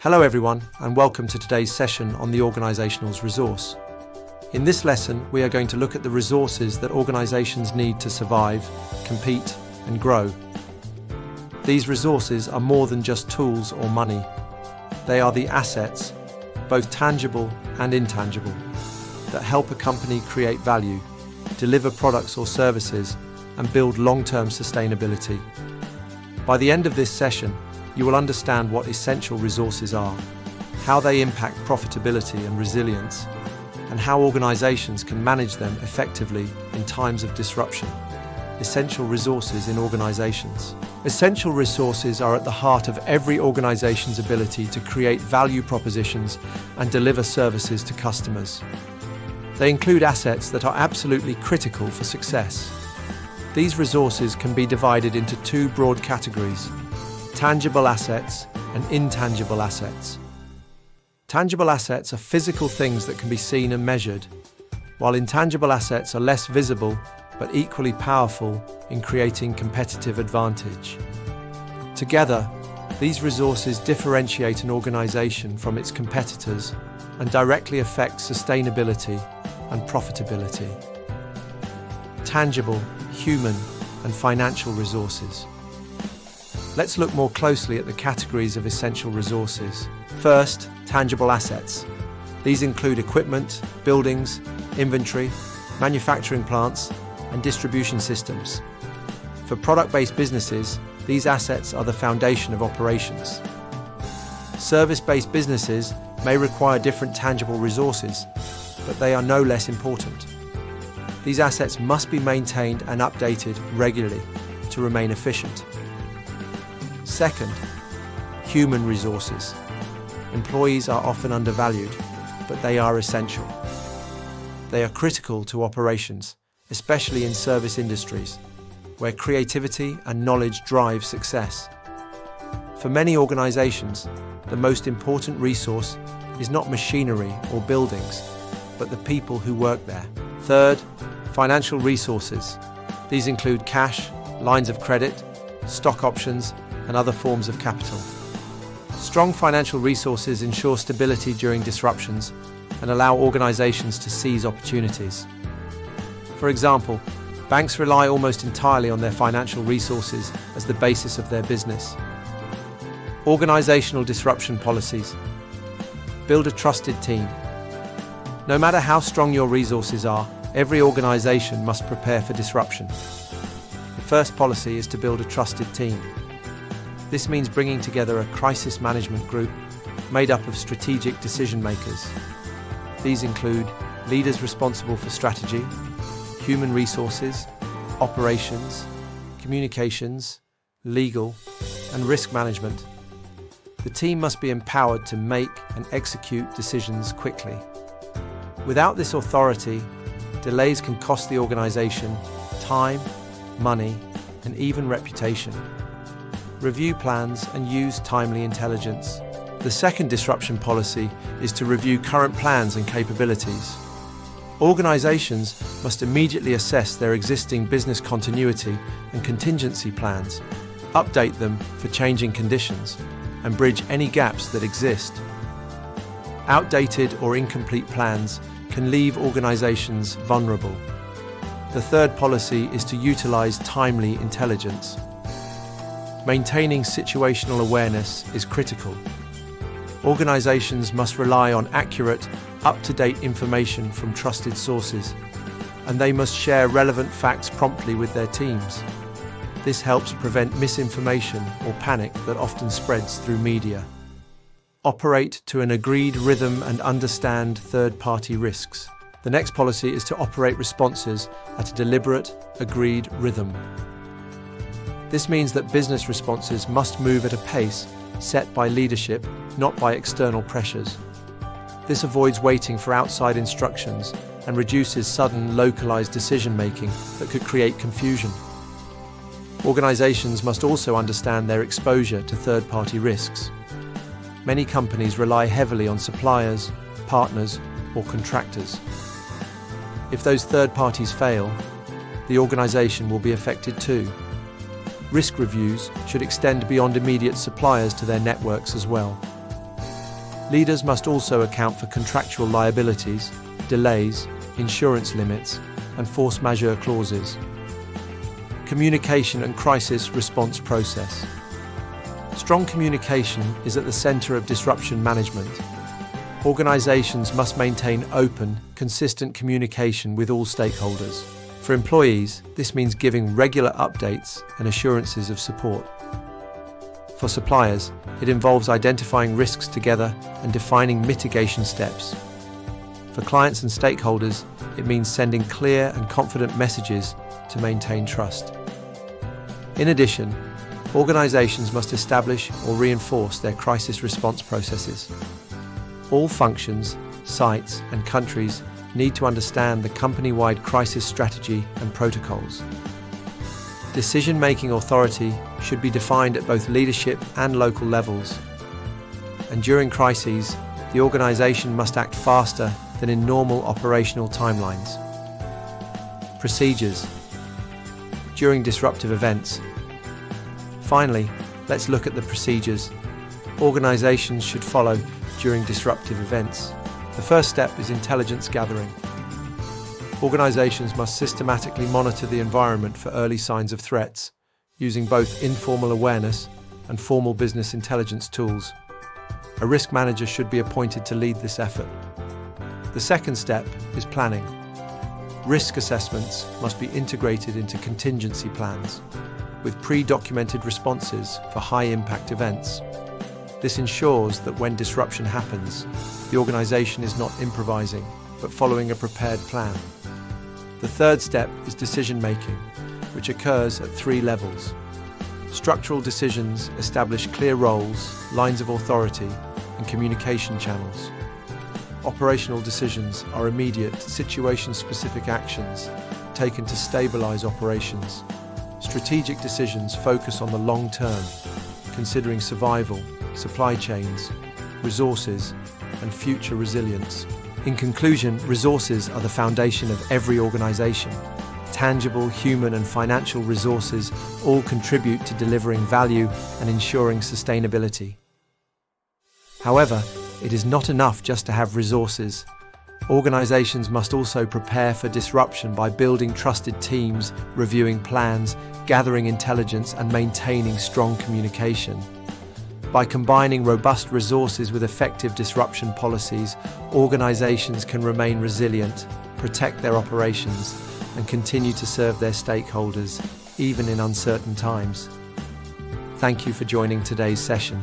Hello everyone, and welcome to today's session on the Organisational's resource. In this lesson, we are going to look at the resources that organisations need to survive, compete, and grow. These resources are more than just tools or money. They are the assets, both tangible and intangible, that help a company create value, deliver products or services, and build long-term sustainability. By the end of this session, you will understand what essential resources are, how they impact profitability and resilience, and how organisations can manage them effectively in times of disruption. Essential resources in organisations. Essential resources are at the heart of every organisation's ability to create value propositions and deliver services to customers. They include assets that are absolutely critical for success. These resources can be divided into two broad categories: tangible assets and intangible assets. Tangible assets are physical things that can be seen and measured, while intangible assets are less visible but equally powerful in creating competitive advantage. Together, these resources differentiate an organisation from its competitors and directly affect sustainability and profitability. Tangible, human, and financial resources. Let's look more closely at the categories of essential resources. First, tangible assets. These include equipment, buildings, inventory, manufacturing plants, and distribution systems. For product-based businesses, these assets are the foundation of operations. Service-based businesses may require different tangible resources, but they are no less important. These assets must be maintained and updated regularly to remain efficient. Second, human resources. Employees are often undervalued, but they are essential. They are critical to operations, especially in service industries, where creativity and knowledge drive success. For many organisations, the most important resource is not machinery or buildings, but the people who work there. Third, financial resources. These include cash, lines of credit, stock options, and other forms of capital. Strong financial resources ensure stability during disruptions and allow organisations to seize opportunities. For example, banks rely almost entirely on their financial resources as the basis of their business. Organisational disruption policies. Build a trusted team. No matter how strong your resources are, every organisation must prepare for disruption. The first policy is to build a trusted team. This means bringing together a crisis management group made up of strategic decision makers. These include leaders responsible for strategy, human resources, operations, communications, legal, and risk management. The team must be empowered to make and execute decisions quickly. Without this authority, delays can cost the organisation time, money, and even reputation. Review plans and use timely intelligence. The second disruption policy is to review current plans and capabilities. Organisations must immediately assess their existing business continuity and contingency plans, update them for changing conditions, and bridge any gaps that exist. Outdated or incomplete plans can leave organisations vulnerable. The third policy is to utilise timely intelligence. Maintaining situational awareness is critical. Organisations must rely on accurate, up-to-date information from trusted sources, and they must share relevant facts promptly with their teams. This helps prevent misinformation or panic that often spreads through media. Operate to an agreed rhythm and understand third-party risks. The next policy is to operate responses at a deliberate, agreed rhythm. This means that business responses must move at a pace set by leadership, not by external pressures. This avoids waiting for outside instructions and reduces sudden, localized decision-making that could create confusion. Organizations must also understand their exposure to third-party risks. Many companies rely heavily on suppliers, partners, or contractors. If those third parties fail, the organization will be affected too. Risk reviews should extend beyond immediate suppliers to their networks as well. Leaders must also account for contractual liabilities, delays, insurance limits, and force majeure clauses. Communication and crisis response process. Strong communication is at the center of disruption management. Organizations must maintain open, consistent communication with all stakeholders. For employees, this means giving regular updates and assurances of support. For suppliers, it involves identifying risks together and defining mitigation steps. For clients and stakeholders, it means sending clear and confident messages to maintain trust. In addition, organizations must establish or reinforce their crisis response processes. All functions, sites, and countries need to understand the company-wide crisis strategy and protocols. Decision-making authority should be defined at both leadership and local levels. And during crises, the organization must act faster than in normal operational timelines. Procedures. During disruptive events. Finally, let's look at the procedures organizations should follow during disruptive events. The first step is intelligence gathering. Organizations must systematically monitor the environment for early signs of threats, using both informal awareness and formal business intelligence tools. A risk manager should be appointed to lead this effort. The second step is planning. Risk assessments must be integrated into contingency plans, with pre-documented responses for high-impact events. This ensures that when disruption happens, the organization is not improvising, but following a prepared plan. The third step is decision-making, which occurs at 3 levels. Structural decisions establish clear roles, lines of authority, and communication channels. Operational decisions are immediate, situation-specific actions taken to stabilize operations. Strategic decisions focus on the long term, considering survival, supply chains, resources, and future resilience. In conclusion, resources are the foundation of every organization. Tangible, human, and financial resources all contribute to delivering value and ensuring sustainability. However, it is not enough just to have resources. Organizations must also prepare for disruption by building trusted teams, reviewing plans, gathering intelligence, and maintaining strong communication. By combining robust resources with effective disruption policies, organizations can remain resilient, protect their operations, and continue to serve their stakeholders, even in uncertain times. Thank you for joining today's session.